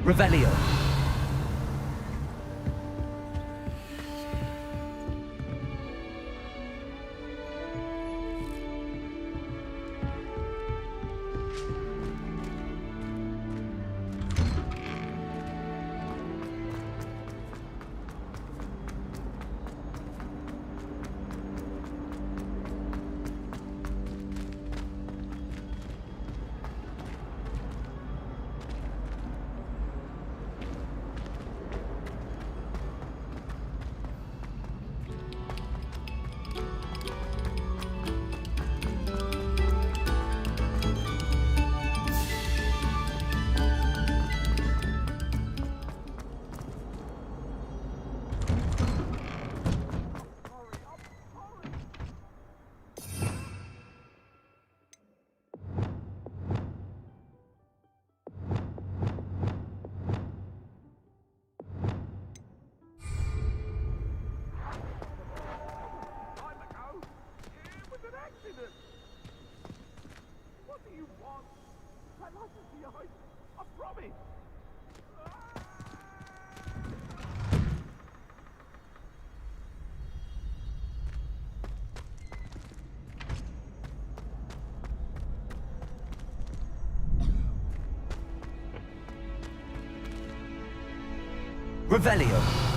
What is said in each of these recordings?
Revelio. What do you want? I'd like to see your house. I promise. Revelio.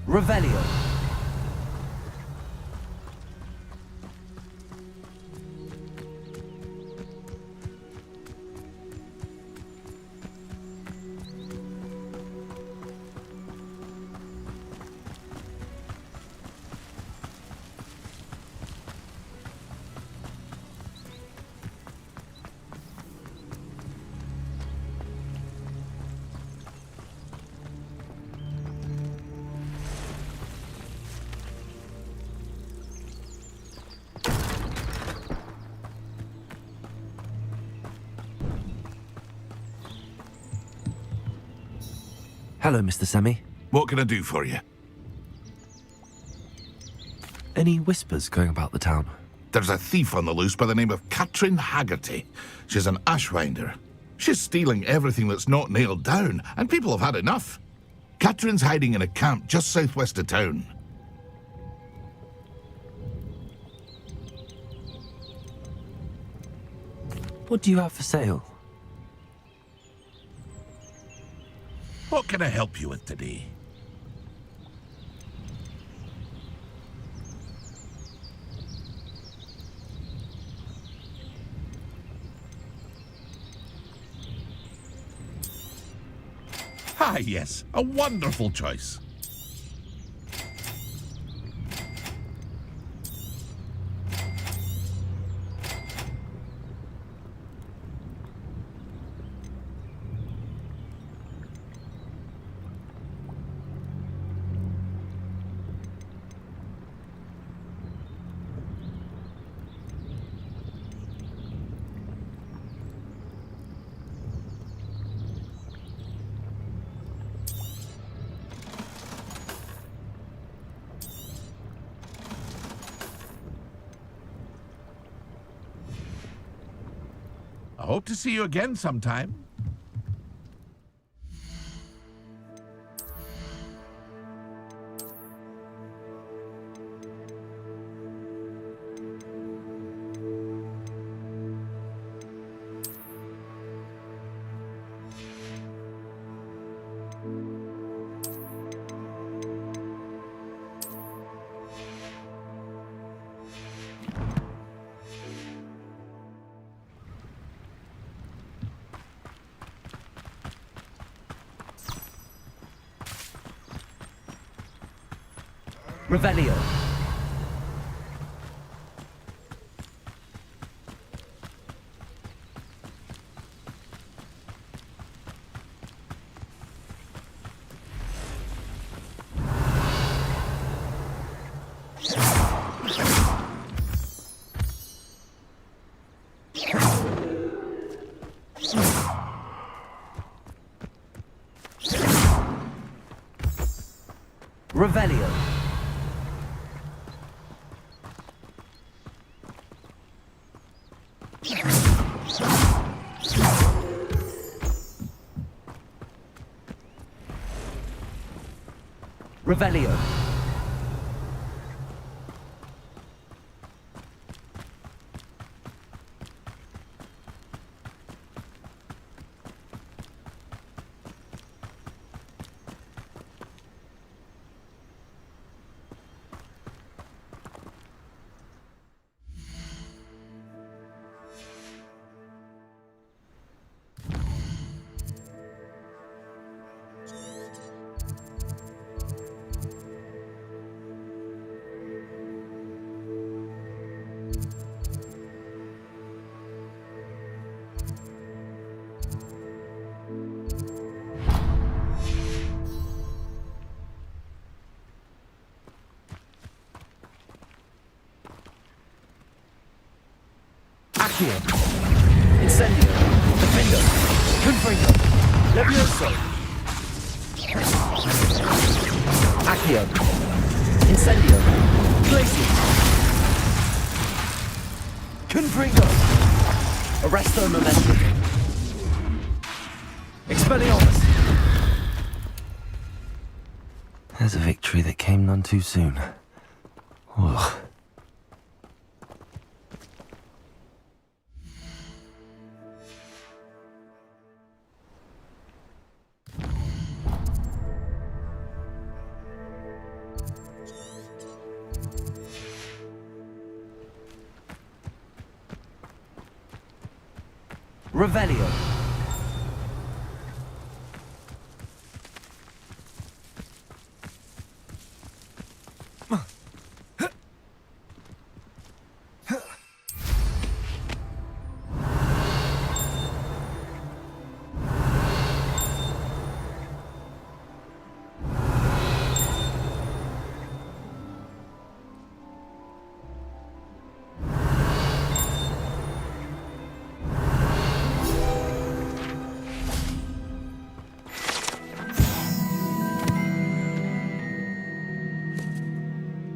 Revelio. Hello, Mr. Sammy. What can I do for you? Any whispers going about the town? There's a thief on the loose by the name of Katrin Haggerty. She's an ashwinder. She's stealing everything that's not nailed down, and people have had enough. Katrin's hiding in a camp just southwest of town. What do you have for sale? What can I help you with today? Ah, yes, a wonderful choice. I hope to see you again sometime. Revelio. Revelio. Revelio. Accio. Incendio. Defendo. Confringo. Levioso. Accio. Incendio. Glacius. Confringo. Arresto Momentum. Expelliarmus. There's a victory that came none too soon. Ugh. Revelio.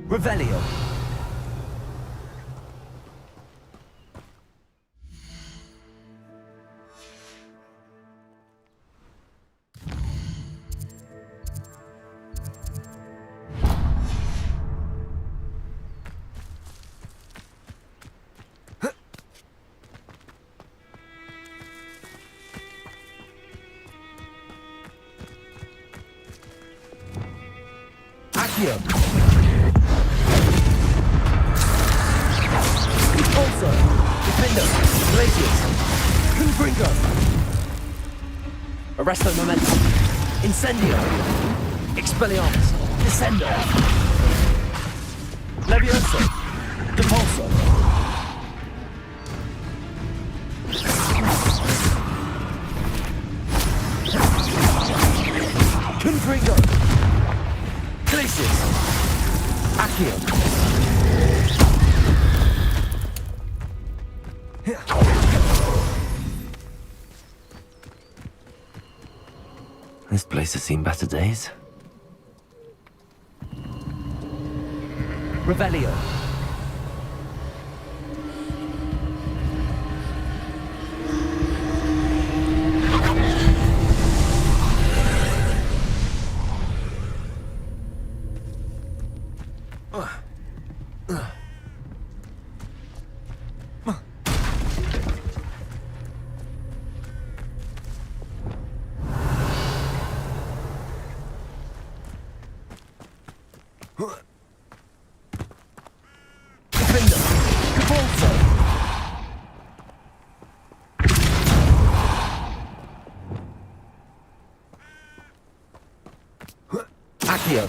Revelio. Accio. Also, Defender, Glacius, Confringo, Arresto Momentum, Incendio, Expelliarmus, Descendo, Levioso, Depulso, Confringo, Glacius, Accio. This place has seen better days. Revelio. Defender, Capulso, Accio.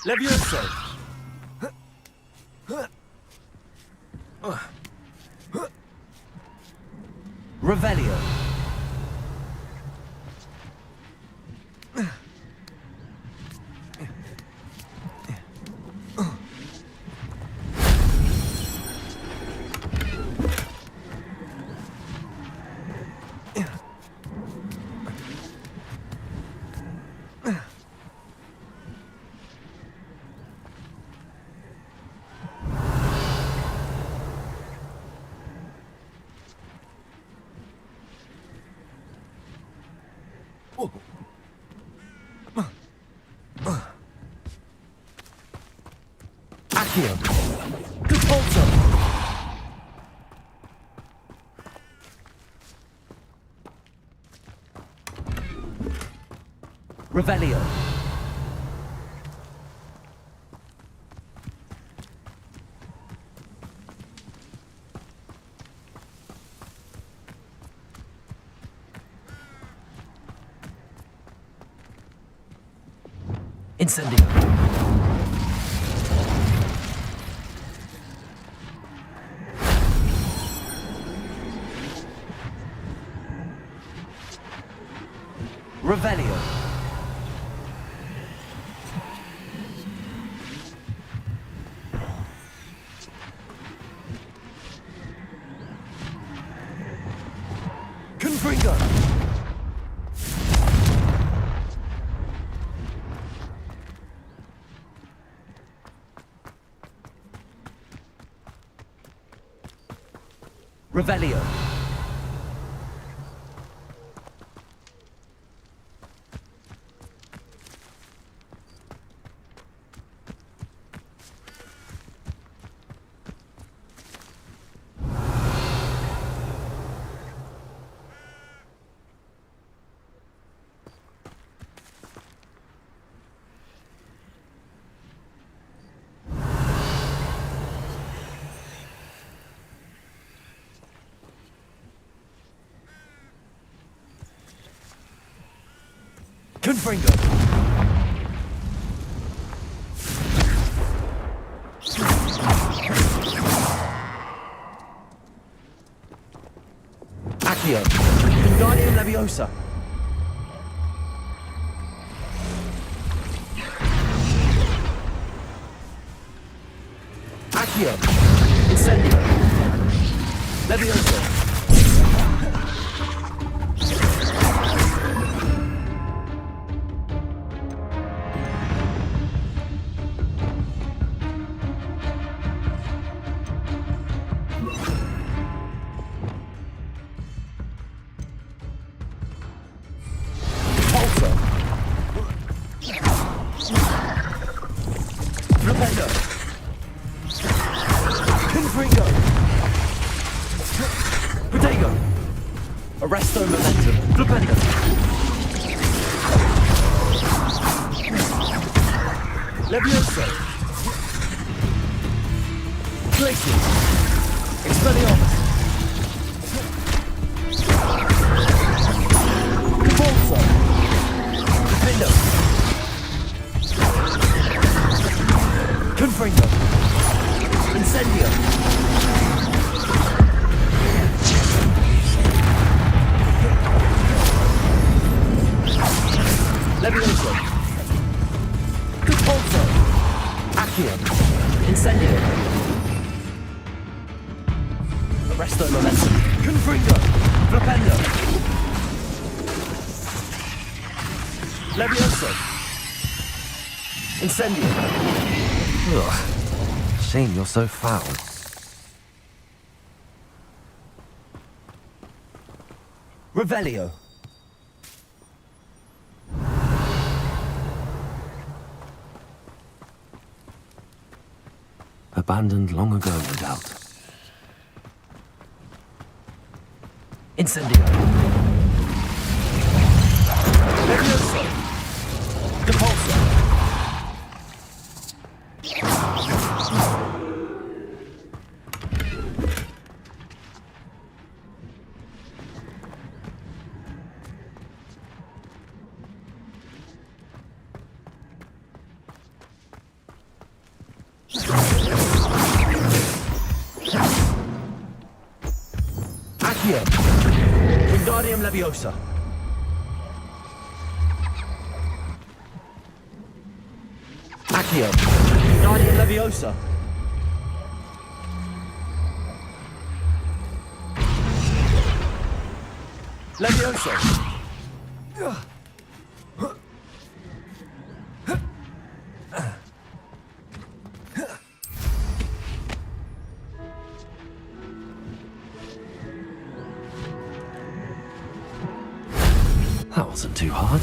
Levioso. Revelio. Accio. Depulso. Revelio. Incendio. Revelio. Confringo. Revelio. Confringo. Accio. Wingardium Leviosa. Accio. Incendio. Levioso. Pulsar. Flipendo. Confringo. Protego. Arresto momentum. Flipendo. Levioso. Glacius. Expelliarmus. Capulso. Defendo. Confringo. Incendio. Levioso. Capulso. Accio. Incendio. Arresto momentum. Confringo. Flipendo. Levioso. Incendio. Ugh. Shame you're so foul. Revelio. Abandoned long ago, no doubt. Incendio. Levioso. Depulso. Accio. Wingardium Leviosa. Accio. Wingardium Leviosa. Leviosa. That wasn't too hard.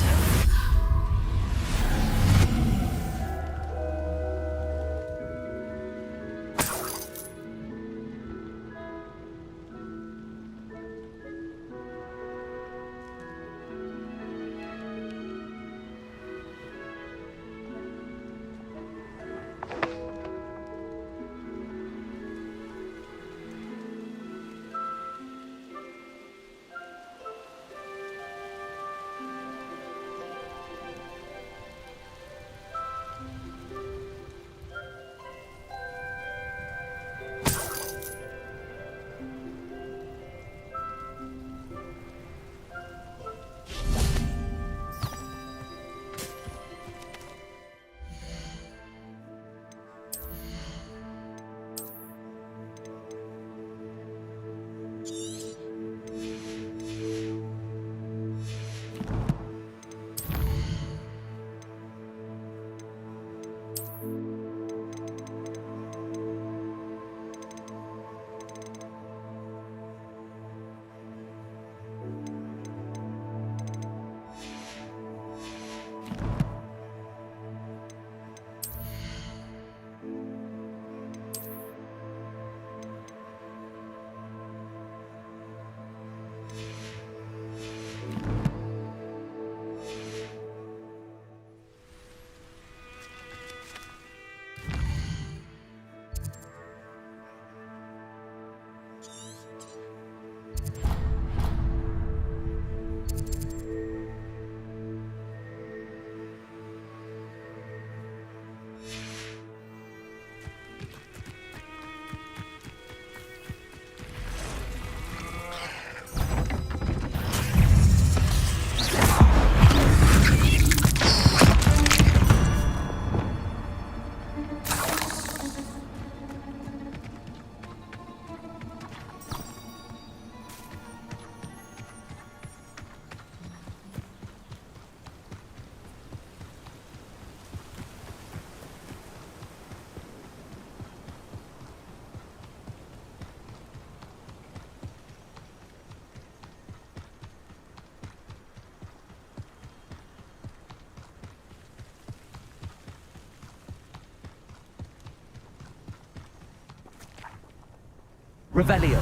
Revelio.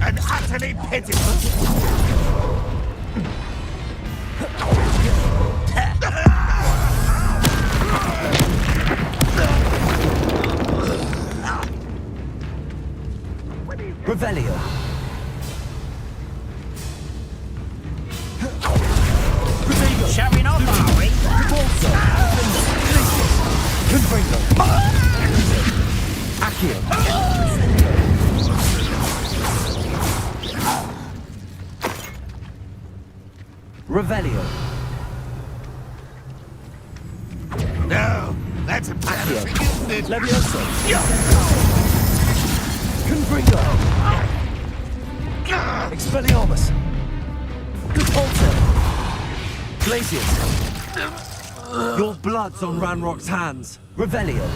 And utterly pitiful. Revelio. Showing off, are we? Repulso. Confringo. Accio. Revelio. No, that's a Accio. bad Levioso. Confringo. Expelliarmus. Repulso. Glacius. Your blood's on Ranrock's hands. Revelio.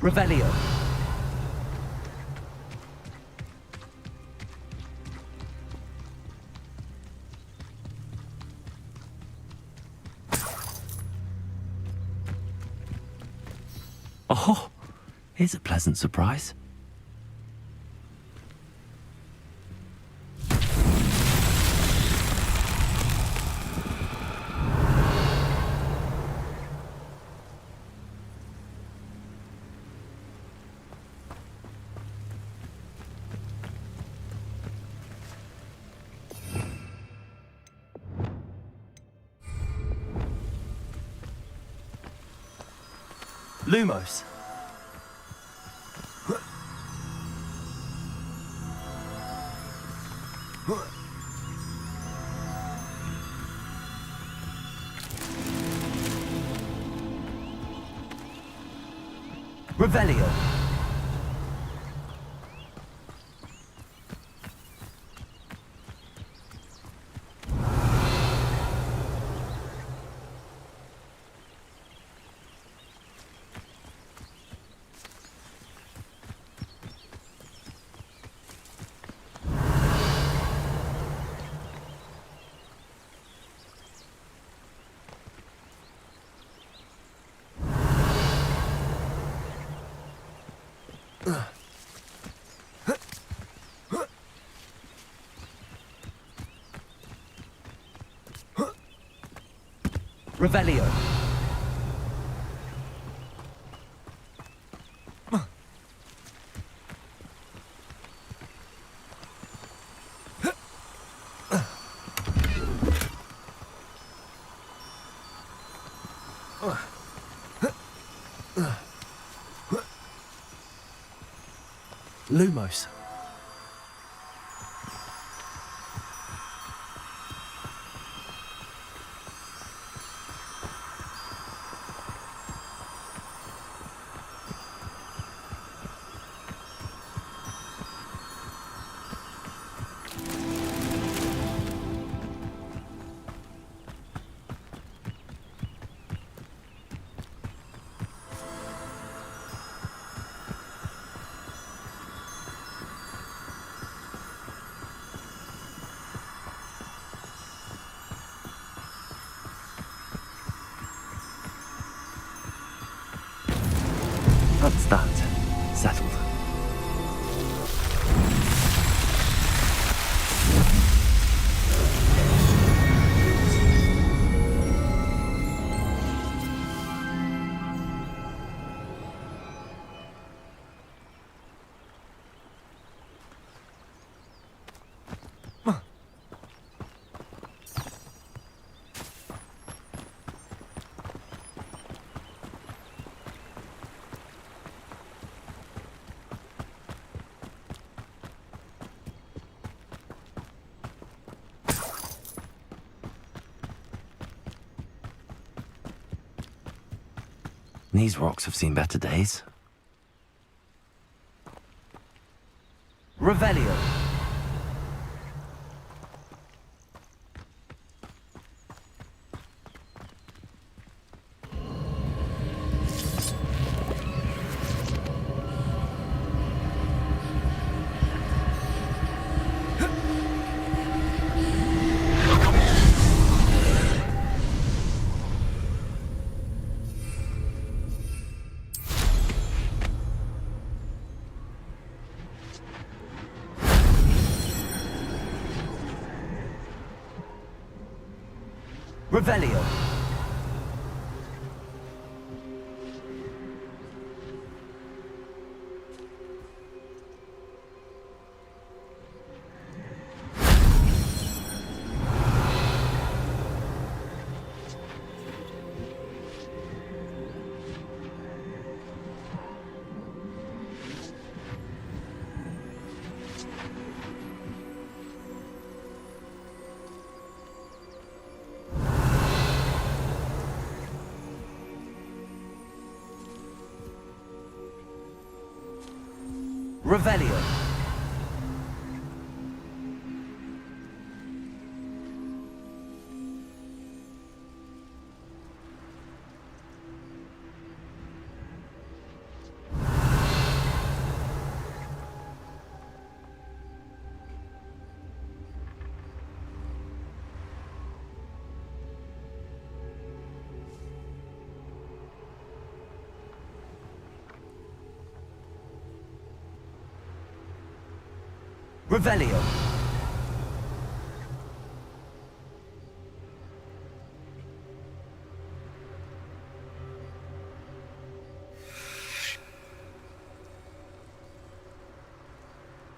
Revelio. Oh, here's a pleasant surprise. Lumos. Revelio. Revelio. Lumos. That's that. Settled. These rocks have seen better days. Revelio. Revelio. Revelio. Revelio.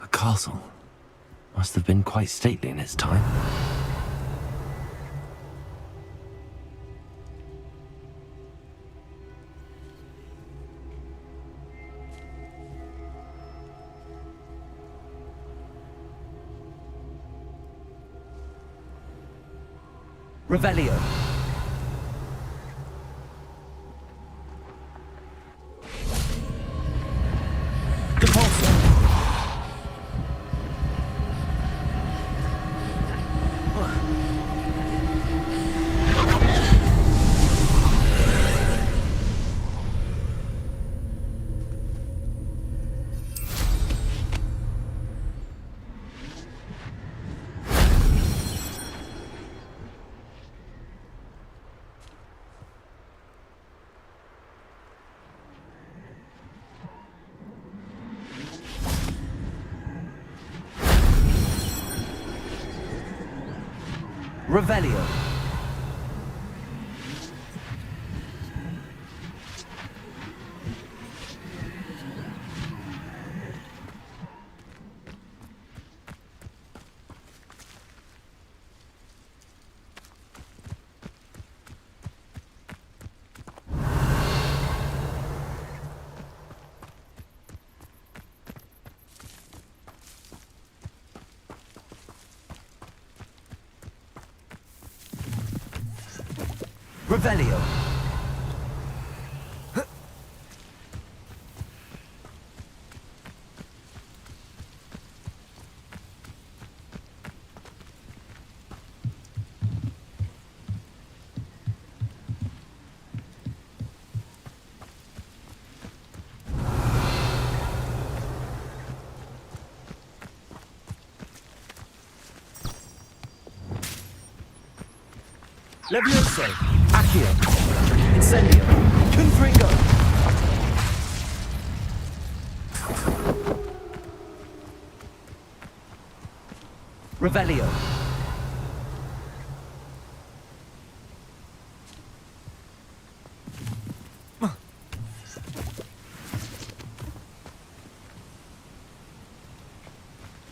A castle. Must have been quite stately in its time. Revelio. Depulso. Revelio. Revelio. Levioso. Accio. Incendio. Confringo. Revelio.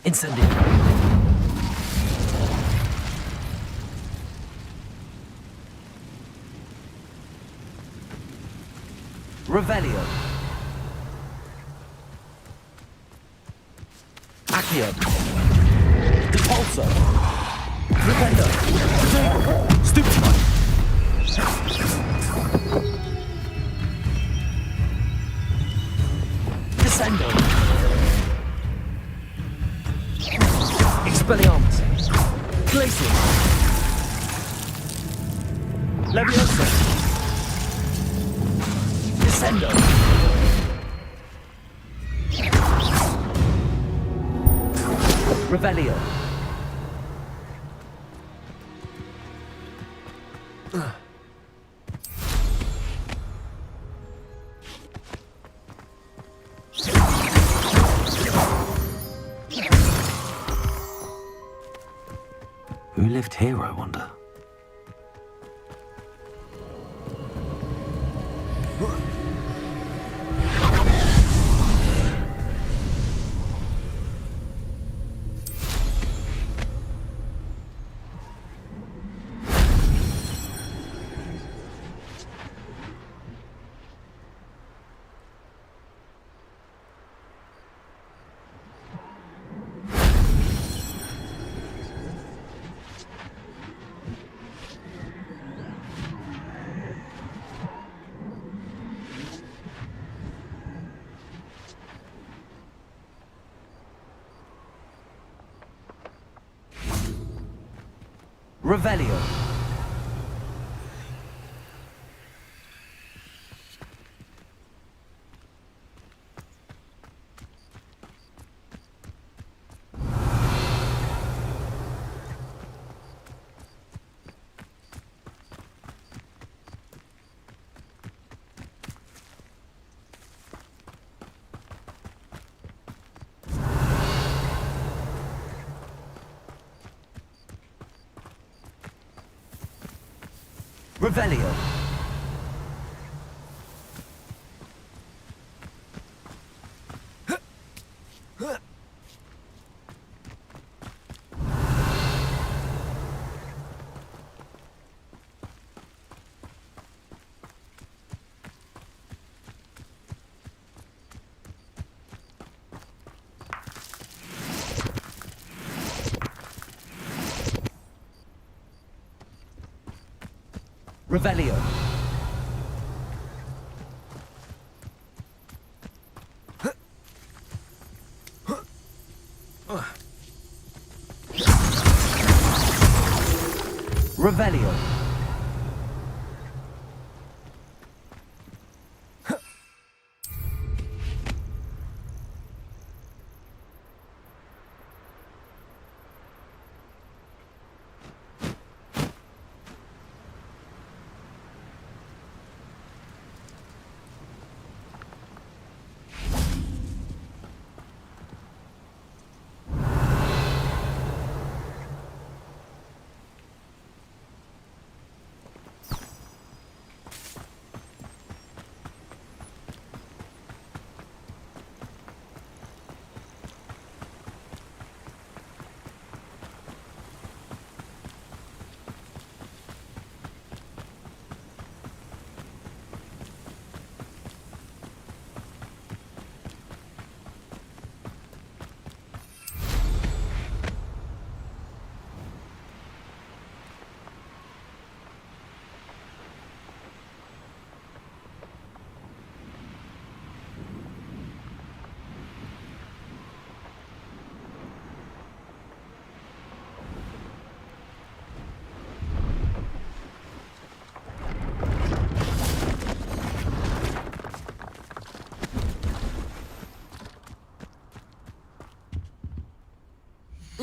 Incendio. Revelio. Accio. Depulso. Rependo. Stupefy. Descendo. Expelliarmus. Glacius. Leviosa. Descendo. Revelio. Who lived here, I wonder? Revelio. Revelio. Revelio. Revelio.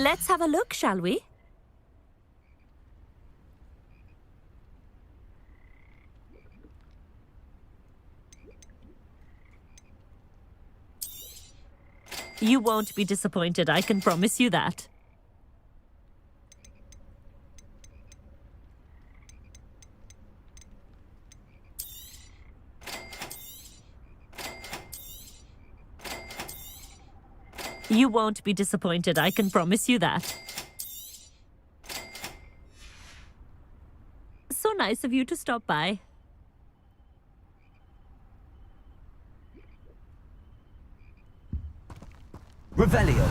Let's have a look, shall we? You won't be disappointed, I can promise you that. You won't be disappointed, I can promise you that. So nice of you to stop by. Revelio.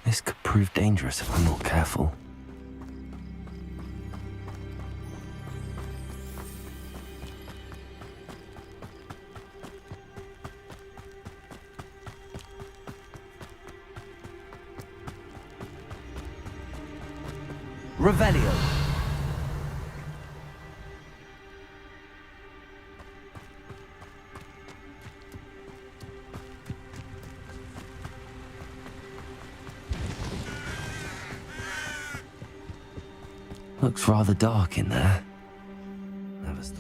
This could prove dangerous if I'm not careful. Revelio. Looks rather dark in there. Never stop.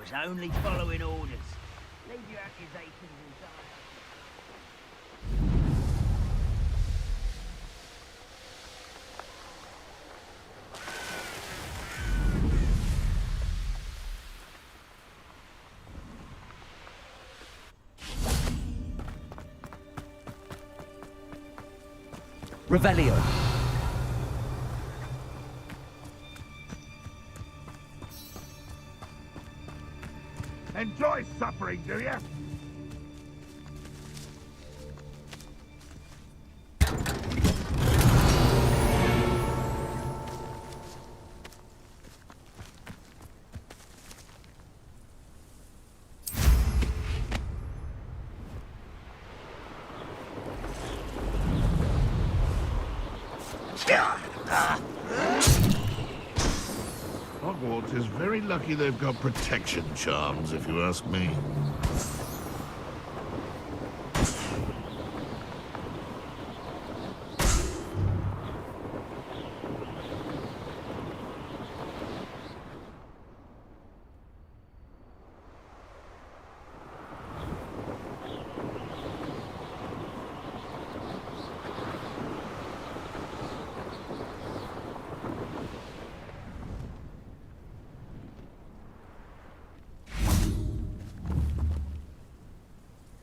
was only following orders. Leave your accusations inside. Revelio. Enjoy suffering, do you? Hogwarts is very lucky they've got protection charms, if you ask me.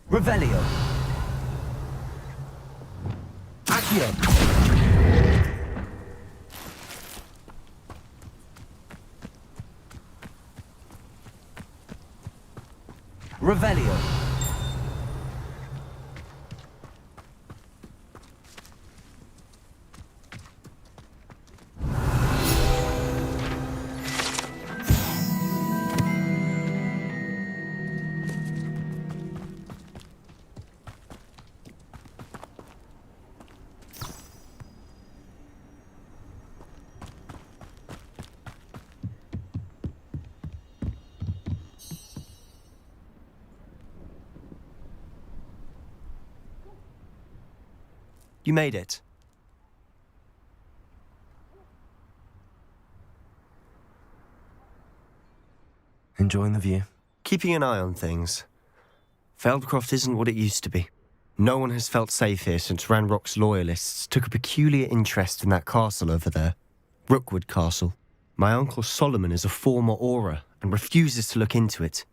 Revelio. Accio. Revelio. You made it. Enjoying the view? Keeping an eye on things. Feldcroft isn't what it used to be. No one has felt safe here since Ranrock's loyalists took a peculiar interest in that castle over there. Rookwood Castle. My uncle Solomon is a former Auror and refuses to look into it,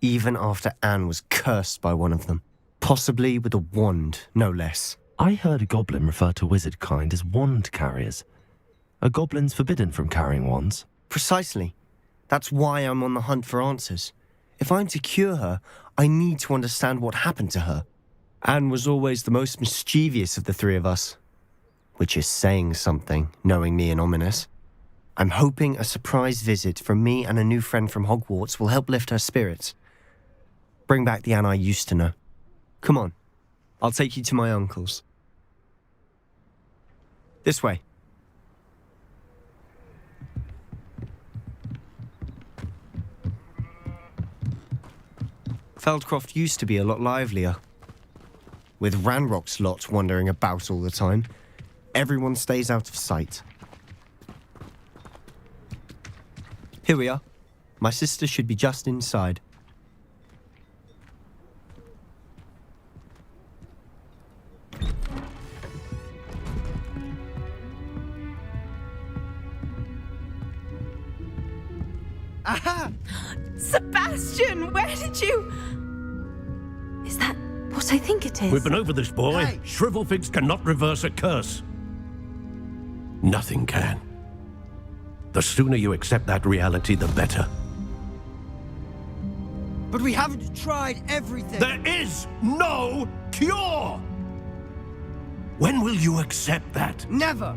even after Anne was cursed by one of them. Possibly with a wand, no less. I heard a goblin refer to wizard kind as wand carriers. Are goblins forbidden from carrying wands? Precisely. That's why I'm on the hunt for answers. If I'm to cure her, I need to understand what happened to her. Anne was always the most mischievous of the three of us. Which is saying something, knowing me and Ominous. I'm hoping a surprise visit from me and a new friend from Hogwarts will help lift her spirits. Bring back the Anne I used to know. Come on. I'll take you to my uncle's. This way. Feldcroft used to be a lot livelier. With Ranrock's lot wandering about all the time, everyone stays out of sight. Here we are. My sister should be just inside. Aha! Sebastian, where did you... Is that what I think it is? We've been over this, boy. Hey. Shrivelfigs cannot reverse a curse. Nothing can. The sooner you accept that reality, the better. But we haven't tried everything. There is no cure! When will you accept that? Never.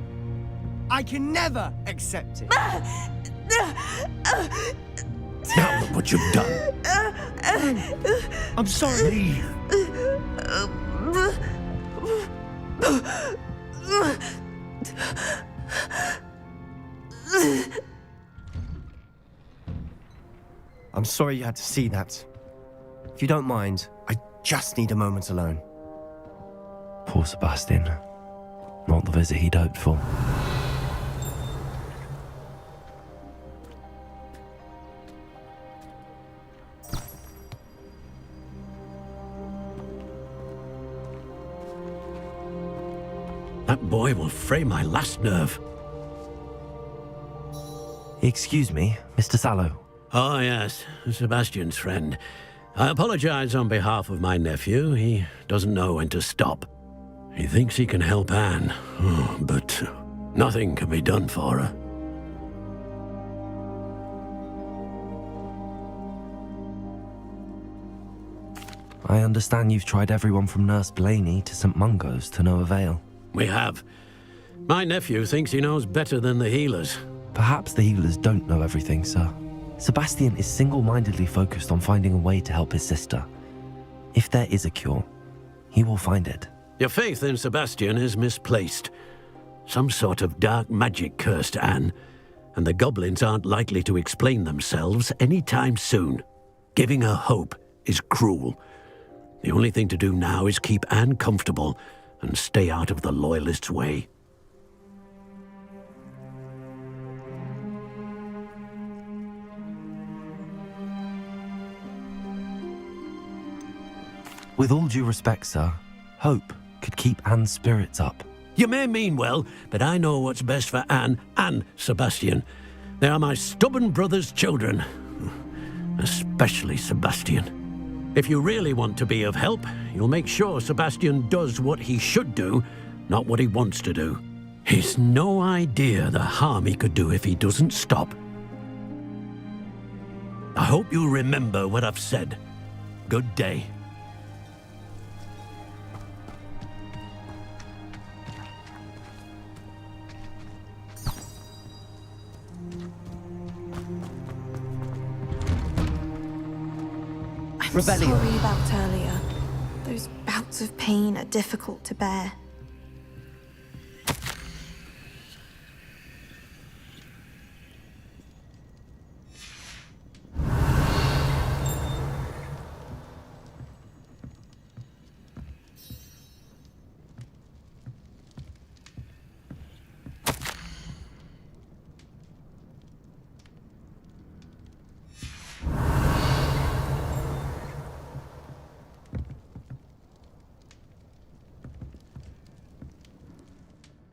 I can never accept it. Now look what you've done. I'm sorry. Leave. I'm sorry you had to see that. If you don't mind, I just need a moment alone. Poor Sebastian. Not the visit he'd hoped for. That boy will fray my last nerve. Excuse me, Mr. Sallow. Oh, yes, Sebastian's friend. I apologize on behalf of my nephew. He doesn't know when to stop. He thinks he can help Anne, but nothing can be done for her. I understand you've tried everyone from Nurse Blaney to St. Mungo's to no avail. We have. My nephew thinks he knows better than the healers. Perhaps the healers don't know everything, sir. Sebastian is single-mindedly focused on finding a way to help his sister. If there is a cure, he will find it. Your faith in Sebastian is misplaced. Some sort of dark magic cursed Anne, and the goblins aren't likely to explain themselves anytime soon. Giving her hope is cruel. The only thing to do now is keep Anne comfortable and stay out of the Loyalists' way. With all due respect, sir, hope could keep Anne's spirits up. You may mean well, but I know what's best for Anne and Sebastian. They are my stubborn brother's children. Especially Sebastian. If you really want to be of help, you'll make sure Sebastian does what he should do, not what he wants to do. He's no idea the harm he could do if he doesn't stop. I hope you remember what I've said. Good day. I'm Rebellion. sorry about earlier. Those bouts of pain are difficult to bear.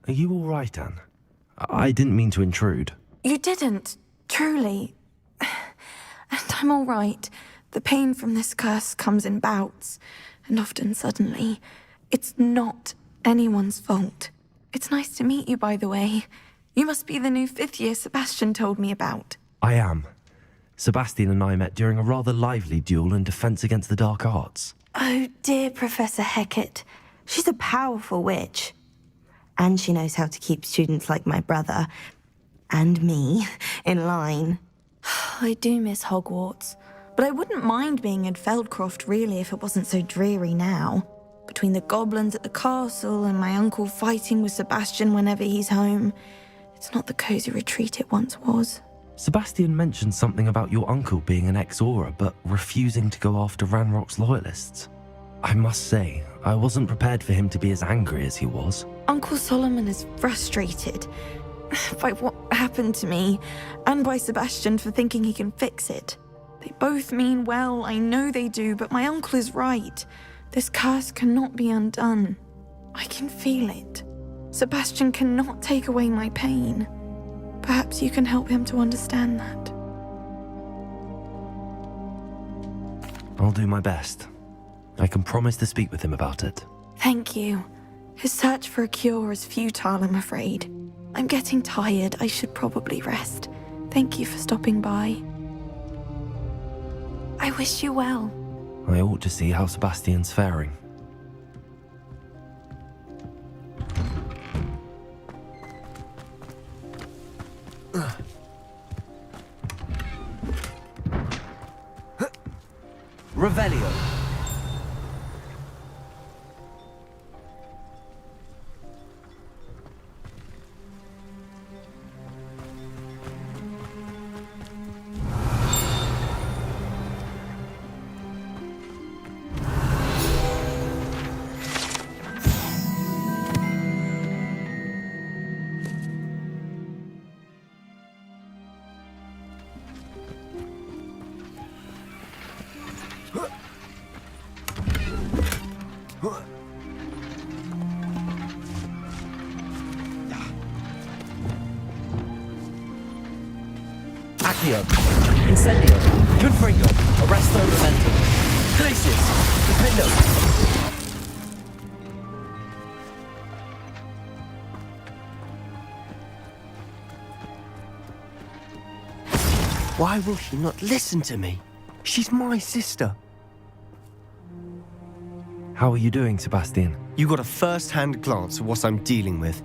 Are you all right, Anne? I didn't mean to intrude. You didn't, truly. And I'm all right. The pain from this curse comes in bouts, and often suddenly. It's not anyone's fault. It's nice to meet you, by the way. You must be the new 5th year Sebastian told me about. I am. Sebastian and I met during a rather lively duel in Defense Against the Dark Arts. Oh, dear Professor Hecat. She's a powerful witch. And she knows how to keep students like my brother, and me, in line. I do miss Hogwarts, but I wouldn't mind being in Feldcroft, really, if it wasn't so dreary now. Between the goblins at the castle and my uncle fighting with Sebastian whenever he's home, it's not the cozy retreat it once was. Sebastian mentioned something about your uncle being an ex-Aura, but refusing to go after Ranrock's loyalists. I must say, I wasn't prepared for him to be as angry as he was. Uncle Solomon is frustrated by what happened to me, and by Sebastian for thinking he can fix it. They both mean well, I know they do, but my uncle is right. This curse cannot be undone. I can feel it. Sebastian cannot take away my pain. Perhaps you can help him to understand that. I'll do my best. I can promise to speak with him about it. Thank you. His search for a cure is futile, I'm afraid. I'm getting tired. I should probably rest. Thank you for stopping by. I wish you well. I ought to see how Sebastian's faring. Revelio. Accio. Incendio. Confringo. Arresto Memento. Glacius. Depindo. Why will she not listen to me? She's my sister. How are you doing, Sebastian? You got a first-hand glance at what I'm dealing with.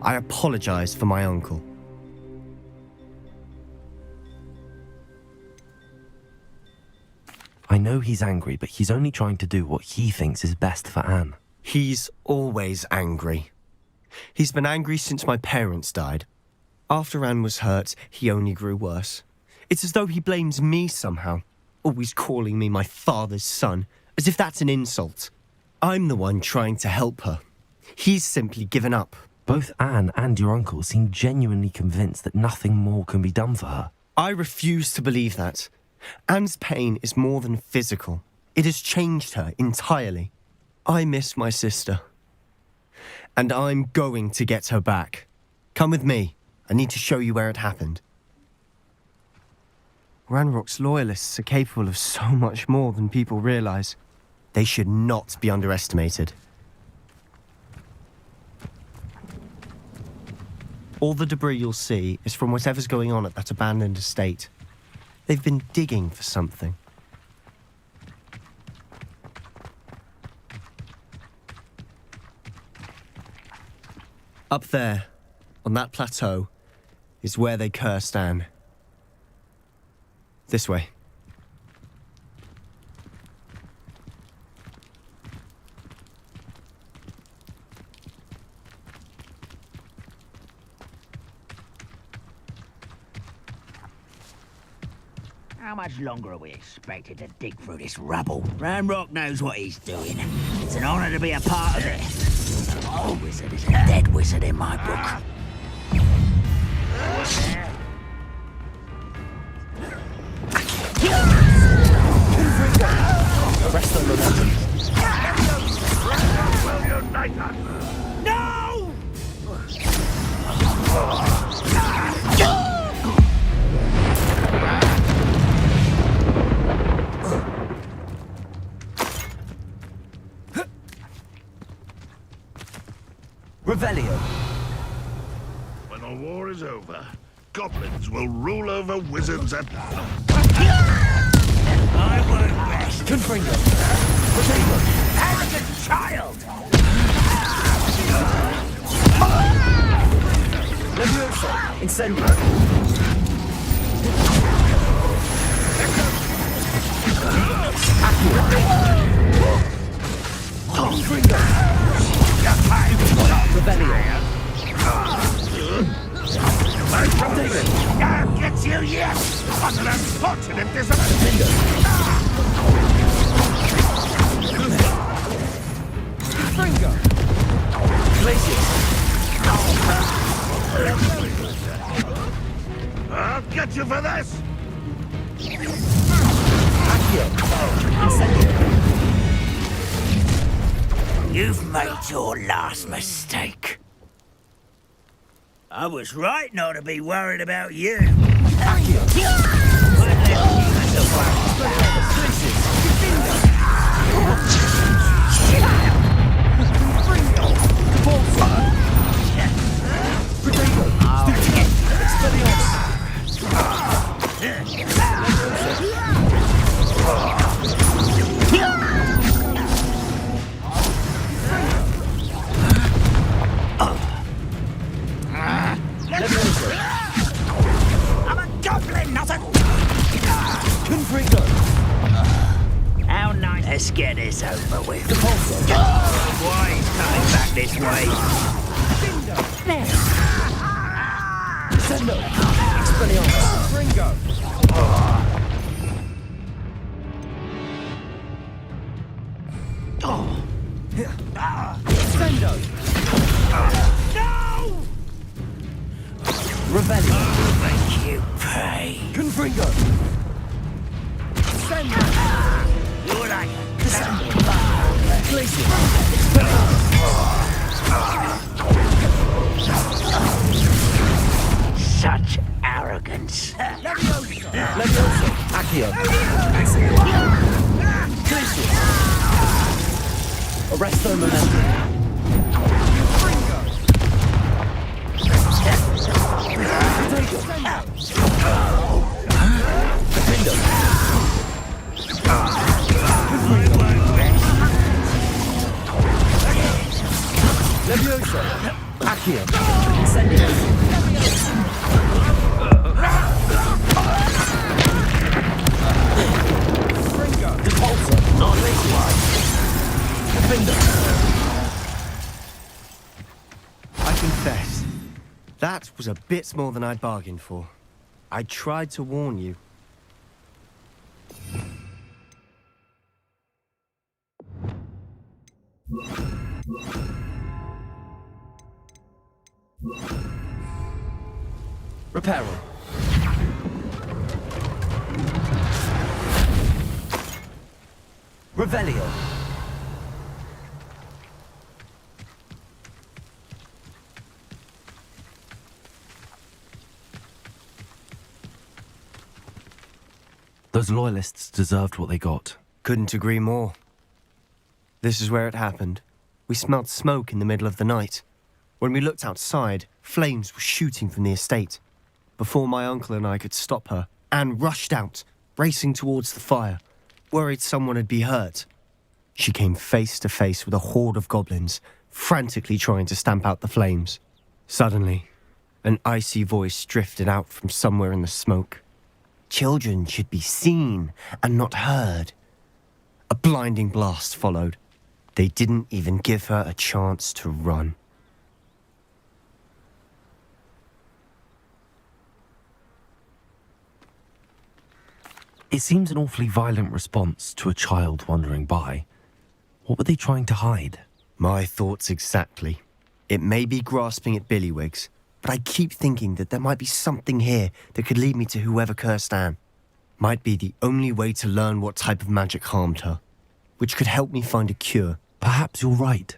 I apologize for my uncle. I know he's angry, but he's only trying to do what he thinks is best for Anne. He's always angry. He's been angry since my parents died. After Anne was hurt, he only grew worse. It's as though he blames me somehow, always calling me my father's son, as if that's an insult. I'm the one trying to help her. He's simply given up. Both Anne and your uncle seem genuinely convinced that nothing more can be done for her. I refuse to believe that. Anne's pain is more than physical. It has changed her entirely. I miss my sister. And I'm going to get her back. Come with me. I need to show you where it happened. Ranrock's loyalists are capable of so much more than people realize. They should not be underestimated. All the debris you'll see is from whatever's going on at that abandoned estate. They've been digging for something. Up there, on that plateau, is where they cursed Anne. This way. How much longer are we expected to dig through this rubble? Ranrock knows what he's doing. It's an honor to be a part of it. A wizard is a dead wizard in my book. Arrest the momentum. No! Revelio. When the war is over, goblins will rule over wizards and... I won't rest. Confringo. Arrogant child! Leviosa. Incendio. Confringo. Revelio. I'll get you yet! What an unfortunate disappointment! Confringo. Glacius. I'll get you for this! Accio. Incendio. You've made your last mistake. I was right not to be worried about you. I'm a goblin, not a... Confringo. How nice. Let's get this over with. Why is coming back this way? Sendo. Expelliarmus. Confringo. Sendo. No! Revelio. Make you pay. Confringo. Sendo. You're like Glacius. such arrogance. Leviosa. Accio. Glacius. Arresto momentum. Leviosa. Accio. Incendio. Depulsor. I confess, that was a bit more than I'd bargained for. I tried to warn you. Reparo. Revelio. Those loyalists deserved what they got. Couldn't agree more. This is where it happened. We smelled smoke in the middle of the night. When we looked outside, flames were shooting from the estate. Before my uncle and I could stop her, Anne rushed out, racing towards the fire, worried someone had been hurt. She came face to face with a horde of goblins, frantically trying to stamp out the flames. Suddenly, an icy voice drifted out from somewhere in the smoke. Children should be seen and not heard. A blinding blast followed. They didn't even give her a chance to run. It seems an awfully violent response to a child wandering by. What were they trying to hide? My thoughts exactly. It may be grasping at Billywigs, but I keep thinking that there might be something here that could lead me to whoever cursed Anne. Might be the only way to learn what type of magic harmed her, which could help me find a cure. Perhaps you're right.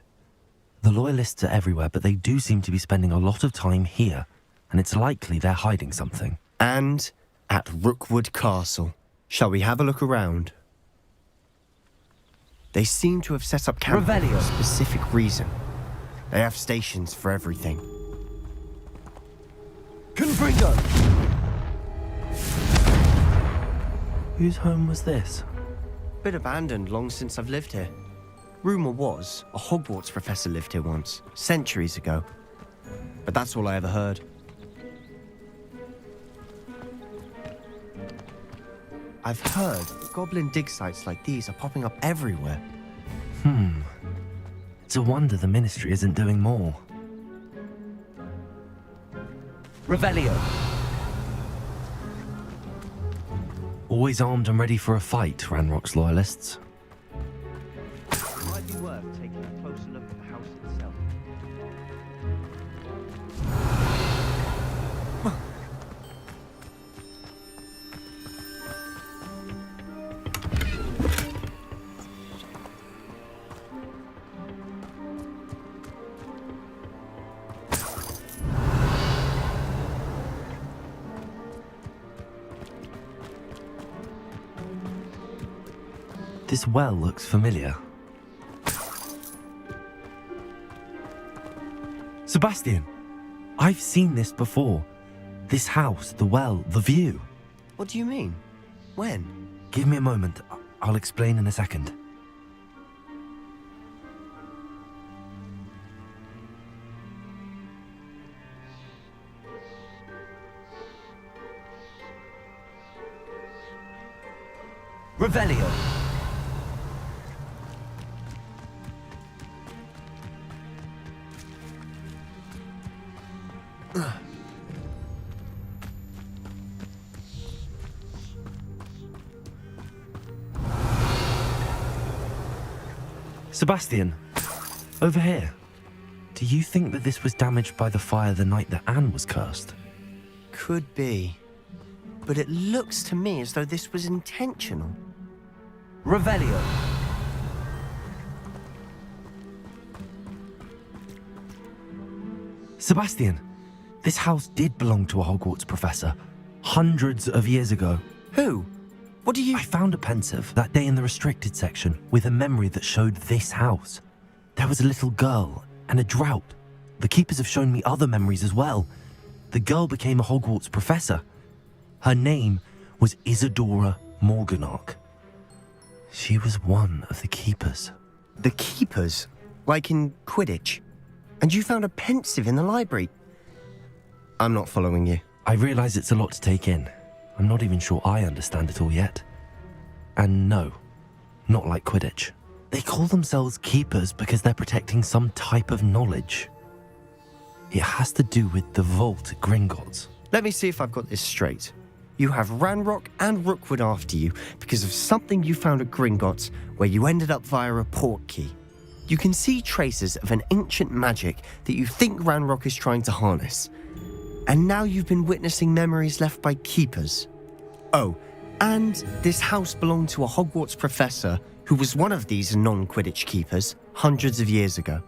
The Loyalists are everywhere, but they do seem to be spending a lot of time here, and it's likely they're hiding something. And at Rookwood Castle. Shall we have a look around? They seem to have set up camp for a specific reason. They have stations for everything. Confringo! Whose home was this? Been abandoned long since I've lived here. Rumour was a Hogwarts professor lived here once, centuries ago. But that's all I ever heard. I've heard goblin dig sites like these are popping up everywhere. It's a wonder the Ministry isn't doing more. Revelio. Always armed and ready for a fight, Ranrock's Loyalists. It might be worth taking a closer look at the house itself. This well looks familiar. Sebastian! I've seen this before. This house, the well, the view. What do you mean? When? Give me a moment. I'll explain in a second. Revelio. Sebastian, over here. Do you think that this was damaged by the fire the night that Anne was cursed? Could be. But it looks to me as though this was intentional. Revelio. Sebastian, this house did belong to a Hogwarts professor, hundreds of years ago. Who? What do you... I found a pensive that day in the restricted section with a memory that showed this house. There was a little girl and a drought. The keepers have shown me other memories as well. The girl became a Hogwarts professor. Her name was Isadora Morganach. She was one of the keepers. The keepers? Like in Quidditch? And you found a pensive in the library? I'm not following you. I realize it's a lot to take in. I'm not even sure I understand it all yet. And no, not like Quidditch. They call themselves keepers because they're protecting some type of knowledge. It has to do with the vault at Gringotts. Let me see if I've got this straight. You have Ranrock and Rookwood after you because of something you found at Gringotts where you ended up via a port key. You can see traces of an ancient magic that you think Ranrock is trying to harness. And now you've been witnessing memories left by keepers. Oh, and this house belonged to a Hogwarts professor who was one of these non-Quidditch keepers hundreds of years ago.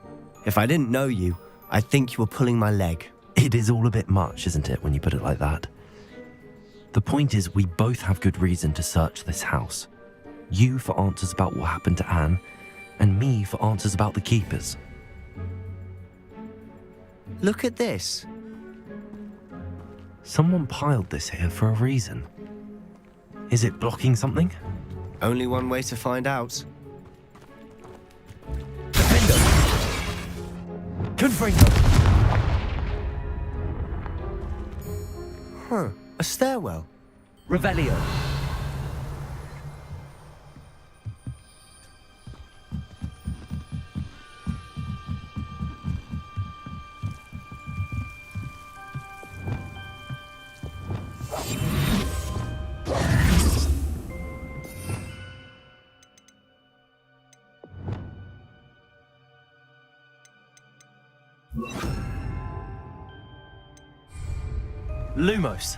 If I didn't know you, I'd think you were pulling my leg. It is all a bit much, isn't it, when you put it like that? The point is, we both have good reason to search this house. You for answers about what happened to Anne, and me for answers about the keepers. Look at this. Someone piled this here for a reason. Is it blocking something? Only one way to find out. Confringo. Huh, a stairwell. Revelio. Lumos.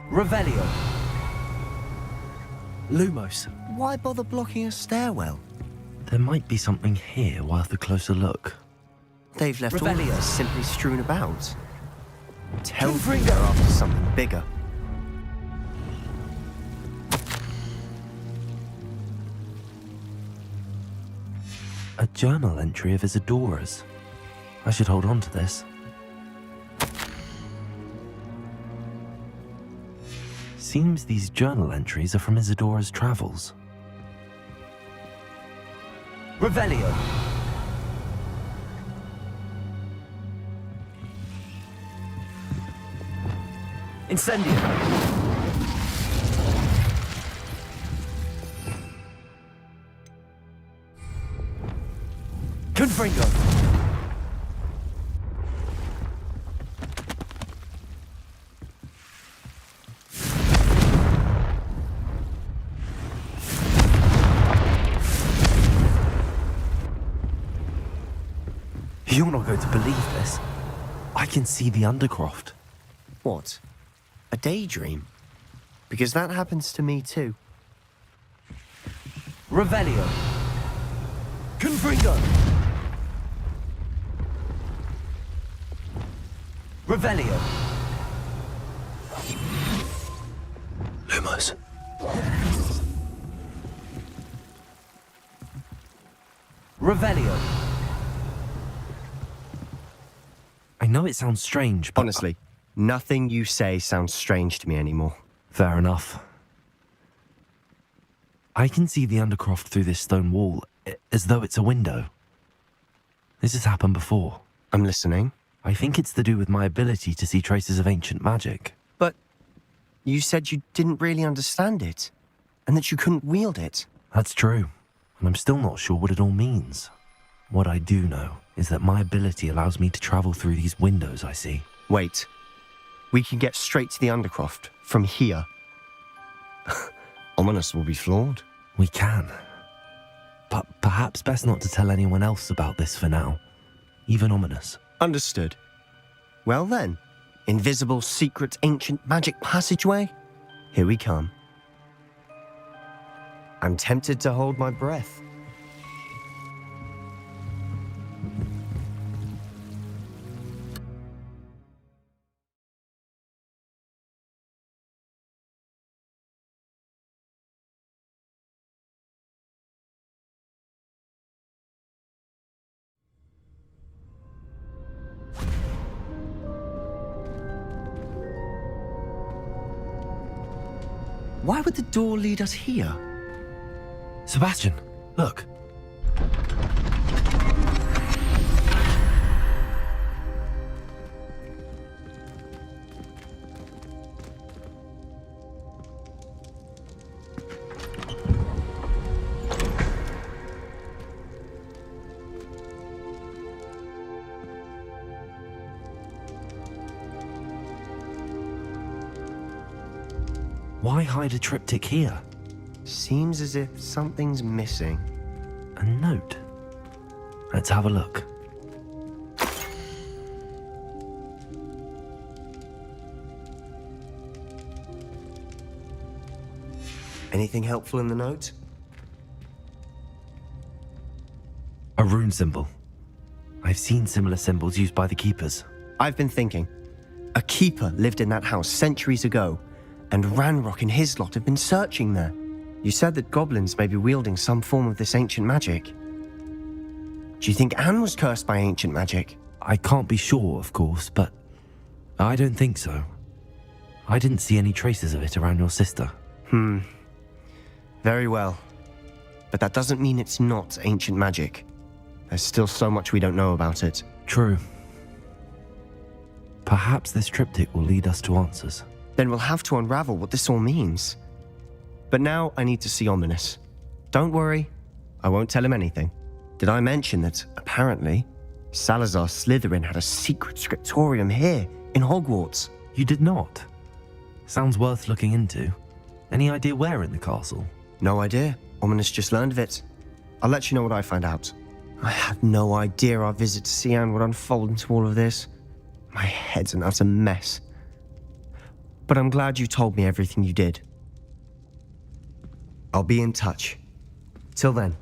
Revelio. Lumos. Why bother blocking a stairwell? There might be something here worth a closer look. They've left all of Revelio. this simply strewn about. Tell me Confringo. they're after something bigger. A journal entry of Isadora's. I should hold on to this. Seems these journal entries are from Isadora's travels. Revelio. Incendio. Confringo. You're not going to believe this. I can see the Undercroft. What? A daydream? Because that happens to me too. Revelio. Confringo. Revelio. Lumos. Revelio. I know it sounds strange, but... Honestly, nothing you say sounds strange to me anymore. Fair enough. I can see the Undercroft through this stone wall, as though it's a window. This has happened before. I'm listening. I think it's to do with my ability to see traces of ancient magic. But you said you didn't really understand it, and that you couldn't wield it. That's true, and I'm still not sure what it all means. What I do know is that my ability allows me to travel through these windows I see. Wait. We can get straight to the Undercroft from here. Ominous will be flawed. We can. But perhaps best not to tell anyone else about this for now. Even Ominous. Understood. Well then, invisible, secret, ancient magic passageway? Here we come. I'm tempted to hold my breath. Why would the door lead us here? Sebastian, look. Why hide a triptych here? Seems as if something's missing. A note. Let's have a look. Anything helpful in the note? A rune symbol. I've seen similar symbols used by the keepers. I've been thinking. A keeper lived in that house centuries ago, and Ranrock and his lot have been searching there. You said that goblins may be wielding some form of this ancient magic. Do you think Anne was cursed by ancient magic? I can't be sure, of course, but I don't think so. I didn't see any traces of it around your sister. Very well. But that doesn't mean it's not ancient magic. There's still so much we don't know about it. True. Perhaps this triptych will lead us to answers. Then we'll have to unravel what this all means. But now I need to see Ominous. Don't worry, I won't tell him anything. Did I mention that, apparently, Salazar Slytherin had a secret scriptorium here in Hogwarts? You did not? Sounds worth looking into. Any idea where in the castle? No idea. Ominous just learned of it. I'll let you know what I find out. I had no idea our visit to Cian would unfold into all of this. My head's an utter mess. But I'm glad you told me everything you did. I'll be in touch. Till then.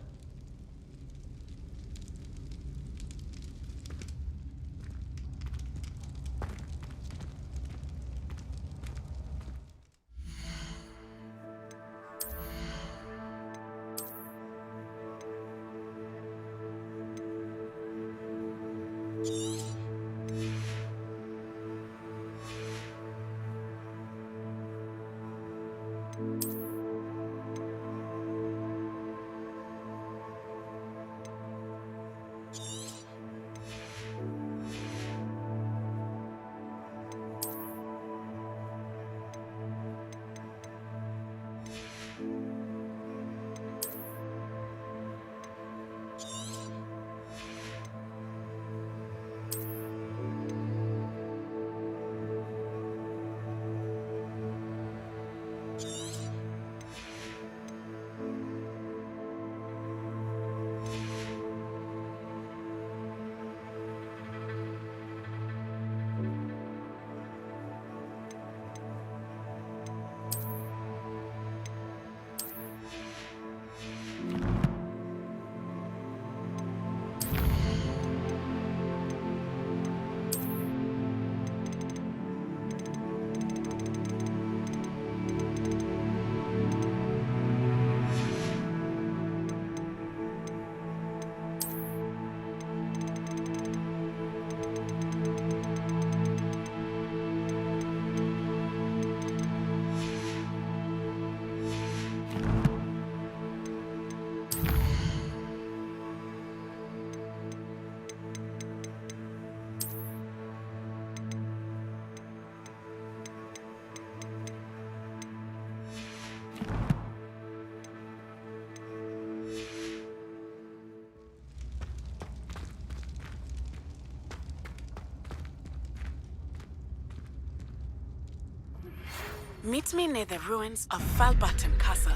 Meet me near the ruins of Falbaton Castle.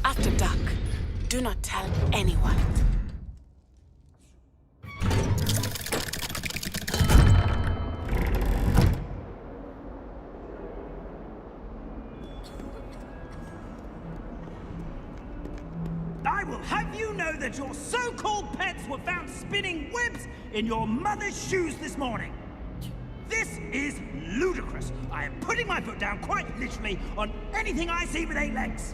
After dark. Do not tell anyone. I will have you know that your so-called pets were found spinning webs in your mother's shoes this morning. This is ludicrous. I am putting my foot down quite literally on anything I see with 8 legs.